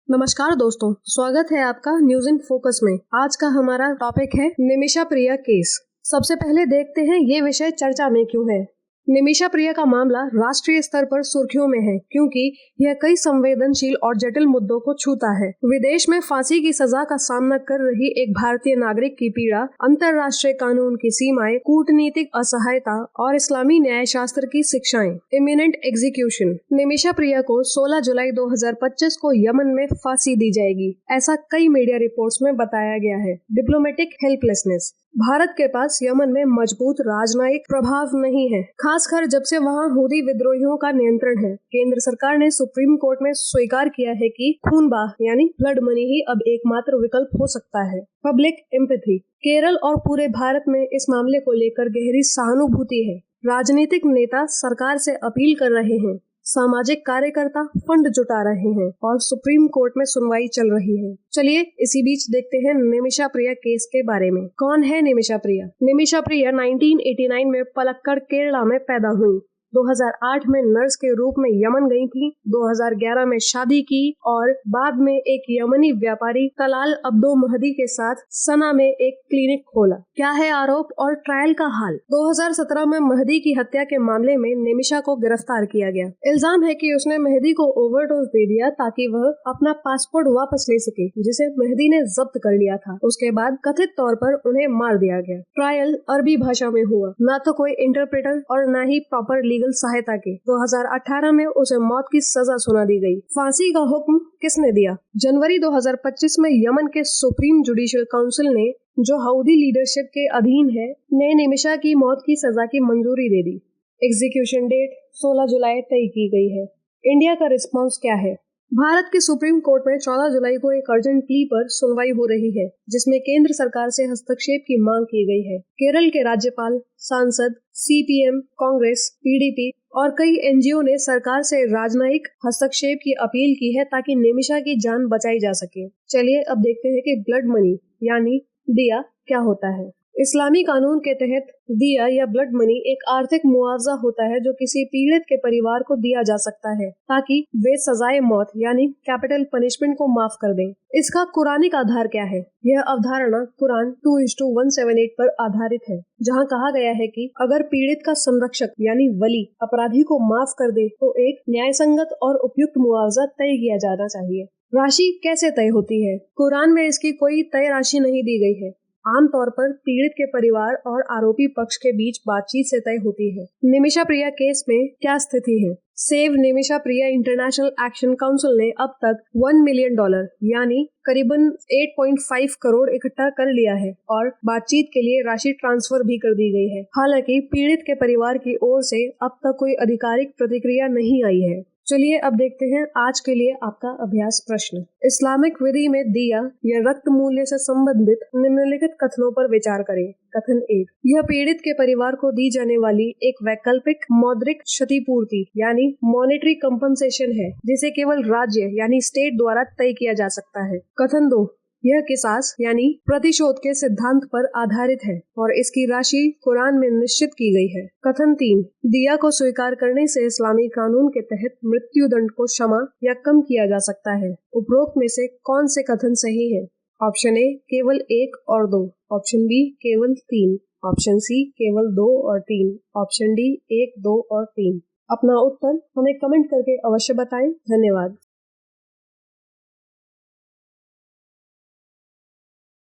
नमस्कार दोस्तों, स्वागत है आपका न्यूज इन फोकस में। आज का हमारा टॉपिक है निमिषा प्रिया केस। सबसे पहले देखते हैं ये विषय चर्चा में क्यों है। निमिषा प्रिया का मामला राष्ट्रीय स्तर पर सुर्खियों में है क्योंकि यह कई संवेदनशील और जटिल मुद्दों को छूता है। विदेश में फांसी की सजा का सामना कर रही एक भारतीय नागरिक की पीड़ा, अंतर्राष्ट्रीय कानून की सीमाएं, कूटनीतिक असहायता और इस्लामी न्याय शास्त्र की शिक्षाएं। Imminent execution. निमिषा प्रिया को 16 जुलाई 2025 को यमन में फांसी दी जाएगी, ऐसा कई मीडिया रिपोर्ट्स में बताया गया है। Diplomatic helplessness. भारत के पास यमन में मजबूत राजनयिक प्रभाव नहीं है, खासकर जब से वहां हूदी विद्रोहियों का नियंत्रण है। केंद्र सरकार ने सुप्रीम कोर्ट में स्वीकार किया है कि खूनबाह यानी ब्लड मनी ही अब एकमात्र विकल्प हो सकता है। Public empathy. केरल और पूरे भारत में इस मामले को लेकर गहरी सहानुभूति है। राजनीतिक नेता सरकार से अपील कर रहे हैं, सामाजिक कार्यकर्ता फंड जुटा रहे हैं और सुप्रीम कोर्ट में सुनवाई चल रही है। चलिए इसी बीच देखते हैं निमिषा प्रिया केस के बारे में। कौन है निमिषा प्रिया? निमिषा प्रिया 1989 में पलक्कड़, केरला में पैदा हुई। 2008 में नर्स के रूप में यमन गई थी। 2011 में शादी की और बाद में एक यमनी व्यापारी तलाल अब्दो महदी के साथ सना में एक क्लिनिक खोला। क्या है आरोप और ट्रायल का हाल? 2017 में महदी की हत्या के मामले में निमिषा को गिरफ्तार किया गया। इल्जाम है कि उसने महदी को ओवरडोज दे दिया ताकि वह अपना पासपोर्ट वापस ले सके, जिसे महदी ने जब्त कर लिया था। उसके बाद कथित तौर पर उन्हें मार दिया गया। ट्रायल अरबी भाषा में हुआ, न तो कोई इंटरप्रेटर और न ही प्रॉपर लीगल सहायता के। 2018 में उसे मौत की सजा सुना दी गई। फांसी का हुक्म किसने दिया? जनवरी 2025 में यमन के सुप्रीम जुडिशियल काउंसिल ने, जो हौदी लीडरशिप के अधीन है, ने निमिषा की मौत की सजा की मंजूरी दे दी। एग्जीक्यूशन डेट 16 जुलाई तय की गई है। इंडिया का रिस्पांस क्या है? भारत के सुप्रीम कोर्ट में 14 जुलाई को एक अर्जेंट प्ली पर सुनवाई हो रही है, जिसमें केंद्र सरकार से हस्तक्षेप की मांग की गई है। केरल के राज्यपाल, सांसद, सीपीएम, कांग्रेस, पीडीपी और कई एनजीओ ने सरकार से राजनयिक हस्तक्षेप की अपील की है ताकि निमिषा की जान बचाई जा सके। चलिए अब देखते हैं कि ब्लड मनी यानी दिया क्या होता है। इस्लामी कानून के तहत दिया या ब्लड मनी एक आर्थिक मुआवजा होता है जो किसी पीड़ित के परिवार को दिया जा सकता है ताकि वे सजाए मौत यानी कैपिटल पनिशमेंट को माफ कर दें। इसका कुरानिक आधार क्या है? यह अवधारणा कुरान 2:178 पर आधारित है, जहां कहा गया है कि अगर पीड़ित का संरक्षक यानी वली अपराधी को माफ कर दे तो एक न्यायसंगत और उपयुक्त मुआवजा तय किया जाना चाहिए। राशि कैसे तय होती है? कुरान में इसकी कोई तय राशि नहीं दी गई है। आमतौर पर पीड़ित के परिवार और आरोपी पक्ष के बीच बातचीत से तय होती है। निमिषा प्रिया केस में क्या स्थिति है? सेव निमिषा प्रिया इंटरनेशनल एक्शन काउंसिल ने अब तक $1 मिलियन यानी करीबन 8.5 करोड़ इकट्ठा कर लिया है और बातचीत के लिए राशि ट्रांसफर भी कर दी गई है। हालांकि पीड़ित के परिवार की ओर से अब तक कोई आधिकारिक प्रतिक्रिया नहीं आई है। चलिए अब देखते हैं आज के लिए आपका अभ्यास प्रश्न। इस्लामिक विधि में दिया या रक्त मूल्य से संबंधित निम्नलिखित कथनों पर विचार करें। कथन 1, यह पीड़ित के परिवार को दी जाने वाली एक वैकल्पिक मौद्रिक क्षतिपूर्ति यानी मॉनेटरी कंपनसेशन है, जिसे केवल राज्य यानी स्टेट द्वारा तय किया जा सकता है। कथन 2, यह किसास यानी प्रतिशोध के सिद्धांत पर आधारित है और इसकी राशि कुरान में निश्चित की गई है। कथन 3, दिया को स्वीकार करने से इस्लामी कानून के तहत मृत्यु दंड को क्षमा या कम किया जा सकता है। उपरोक्त में से कौन से कथन सही है? ऑप्शन ए केवल 1 और 2, ऑप्शन बी केवल 3, ऑप्शन सी केवल 2 और 3, ऑप्शन डी 1, 2 और 3। अपना उत्तर हमें कमेंट करके अवश्य बताएं। धन्यवाद।